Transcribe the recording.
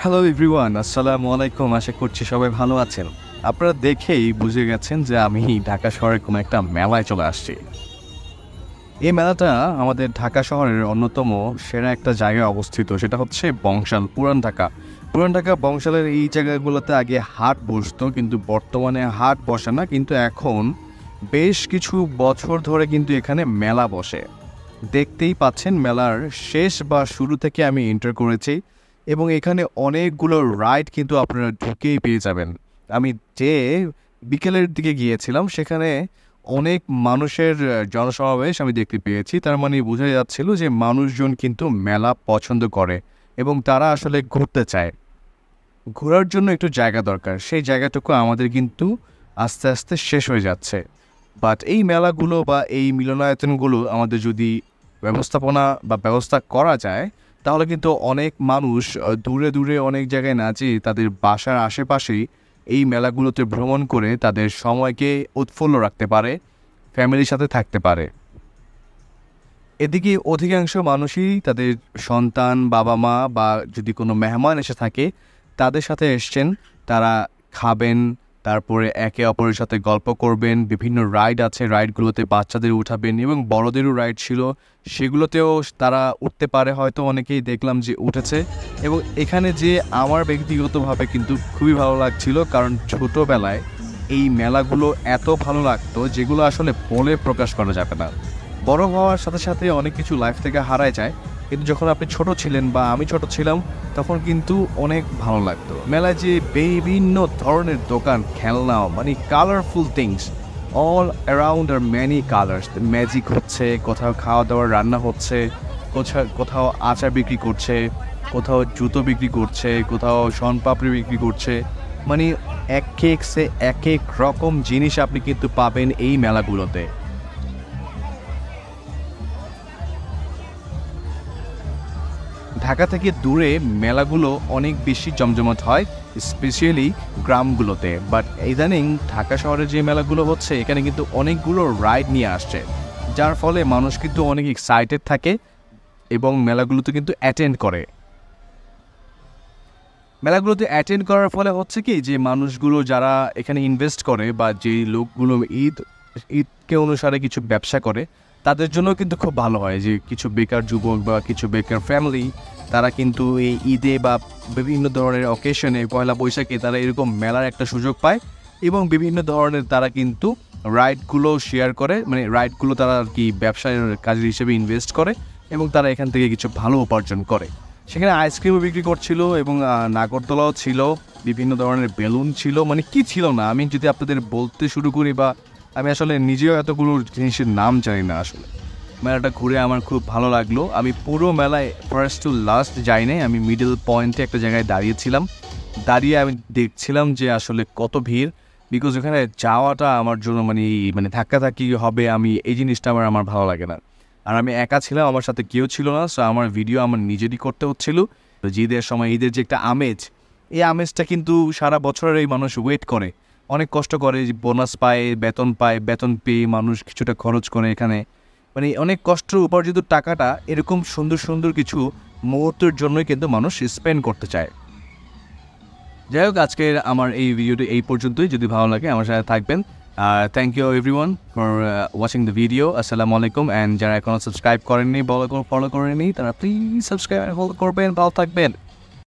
Hello everyone, আসসালামু আলাইকুম। আশা করছি সবাই ভালো আছেন। আপনারা দেখেই বুঝে গেছেন যে আমি ঢাকা শহরের কোনো একটা মেলায় চলে আসছি। এই মেলাটা আমাদের ঢাকা শহরের অন্যতম সেরা একটা জায়গায় অবস্থিত, সেটা হচ্ছে বংশাল, পুরান ঢাকা। পুরান ঢাকা বংশালের এই জায়গাগুলোতে আগে হাট বসতো, কিন্তু বর্তমানে হাট বসে না, কিন্তু এখন বেশ কিছু বছর ধরে কিন্তু এখানে মেলা বসে। দেখতেই পাচ্ছেন মেলার শেষ বা শুরু থেকে আমি এন্টার করেছি এবং এখানে অনেকগুলো রাইড কিন্তু আপনারা ঢুকেই পেয়ে যাবেন। আমি যে বিকেলের দিকে গিয়েছিলাম সেখানে অনেক মানুষের জনসমাবেশ আমি দেখতে পেয়েছি। তার মানে বোঝা যাচ্ছিল যে মানুষজন কিন্তু মেলা পছন্দ করে এবং তারা আসলে ঘুরতে চায়। ঘোরার জন্য একটু জায়গা দরকার, সেই জায়গাটুকু আমাদের কিন্তু আস্তে আস্তে শেষ হয়ে যাচ্ছে। বাট এই মেলাগুলো বা এই মিলনায়তনগুলো আমাদের যদি ব্যবস্থা করা যায়, তাহলে কিন্তু অনেক মানুষ দূরে দূরে অনেক জায়গায় না যেয়ে তাদের বাসার আশেপাশেই এই মেলাগুলোতে ভ্রমণ করে তাদের সময়কে উৎফুল্ল রাখতে পারে, ফ্যামিলির সাথে থাকতে পারে। এদিকে অধিকাংশ মানুষই তাদের সন্তান, বাবা মা বা যদি কোনো মেহমান এসে থাকে তাদের সাথে এসছেন, তারা খাবেন, তারপরে একে অপরের সাথে গল্প করবেন। বিভিন্ন রাইড আছে, রাইডগুলোতে বাচ্চাদের উঠাবেন এবং বড়দেরও রাইড ছিল, সেগুলোতেও তারা উঠতে পারে। হয়তো অনেকেই দেখলাম যে উঠেছে। এবং এখানে যে আমার ব্যক্তিগতভাবে কিন্তু খুবই ভালো লাগছিল, কারণ ছোটোবেলায় এই মেলাগুলো এত ভালো লাগতো যেগুলো আসলে বলে প্রকাশ করা যাবে না। বড় হওয়ার সাথে সাথে অনেক কিছু লাইফ থেকে হারায় যায়, কিন্তু যখন আপনি ছোট ছিলেন বা আমি ছোট ছিলাম তখন কিন্তু অনেক ভালো লাগতো। মেলায় যে বিভিন্ন ধরনের দোকান, খেলনাও, মানে কালারফুল থিংস অল অ্যারাউন্ড আর ম্যানি কালার্স। ম্যাজিক হচ্ছে, কোথাও খাওয়া দাওয়ার রান্না হচ্ছে, কোথাও আচার বিক্রি করছে, কোথাও জুতো বিক্রি করছে, কোথাও শনপাপড়ি বিক্রি করছে। মানে এক এক রকম জিনিস আপনি কিন্তু পাবেন এই মেলাগুলোতে। ঢাকা থেকে দূরে মেলাগুলো অনেক বেশি জমজমাট হয়, স্পেশালি গ্রামগুলোতে। বাট ইদানিং ঢাকা শহরে যে মেলাগুলো হচ্ছে এখানে কিন্তু অনেকগুলো রাইড নিয়ে আসছে, যার ফলে মানুষ কিন্তু অনেক এক্সাইটেড থাকে এবং মেলাগুলোতে কিন্তু অ্যাটেন্ড করে। মেলাগুলোতে অ্যাটেন্ড করার ফলে হচ্ছে কি, যে মানুষগুলো যারা এখানে ইনভেস্ট করে বা যে লোকগুলো ঈদকে অনুসারে কিছু ব্যবসা করে, তাদের জন্য কিন্তু খুব ভালো হয় যে কিছু বেকার যুবক বা কিছু বেকার ফ্যামিলি তারা কিন্তু এই ঈদে বা বিভিন্ন ধরনের অকেশনে, পয়লা বৈশাখে তারা এরকম মেলার একটা সুযোগ পায় এবং বিভিন্ন ধরনের তারা কিন্তু রাইডগুলো শেয়ার করে, মানে রাইডগুলো তারা আর কি ব্যবসায়ের কাজের হিসেবে ইনভেস্ট করে এবং তারা এখান থেকে কিছু ভালো উপার্জন করে। সেখানে আইসক্রিমও বিক্রি করছিল এবং নাগরদোলাও ছিল, বিভিন্ন ধরনের বেলুন ছিল, মানে কি ছিল না আমি যদি আপনাদের বলতে শুরু করি, বা আমি আসলে নিজেও এতগুলো জিনিসের নাম জানি না। আসলে মেলাটা ঘুরে আমার খুব ভালো লাগলো। আমি পুরো মেলায় ফার্স্ট টু লাস্ট যাই নাই, আমি মিডল পয়েন্টে একটা জায়গায় দাঁড়িয়েছিলাম। দাঁড়িয়ে আমি দেখছিলাম যে আসলে কত ভিড়, বিকজ ওখানে যাওয়াটা আমার জন্য মানে ধাক্কাধাক্কি হবে, আমি এই জিনিসটা আমার ভালো লাগে না। আর আমি একা ছিলাম, আমার সাথে কেউ ছিল না, সো আমার ভিডিও আমার নিজেরই করতে হচ্ছিল। তো ঈদের সময় ঈদের যে একটা আমেজ, এই আমেজটা কিন্তু সারা বছরের এই মানুষ ওয়েট করে, অনেক কষ্ট করে, বোনাস পায়, বেতন পেয়ে মানুষ কিছুটা খরচ করে এখানে, মানে অনেক কষ্ট উপার্জিত টাকাটা এরকম সুন্দর সুন্দর কিছু মুহূর্তের জন্যই কিন্তু মানুষ স্পেন্ড করতে চায়। যাই হোক, আজকের আমার এই ভিডিওটি এই পর্যন্তই। যদি ভালো লাগে আমার সাথে থাকবেন। Thank you everyone for watching the video. আসসালামু আলাইকুম। অ্যান্ড যারা এখনও সাবস্ক্রাইব করেননি, ফলো করেননি, তারা প্লিজ সাবস্ক্রাইব ফলো করবেন। ভালো থাকবেন।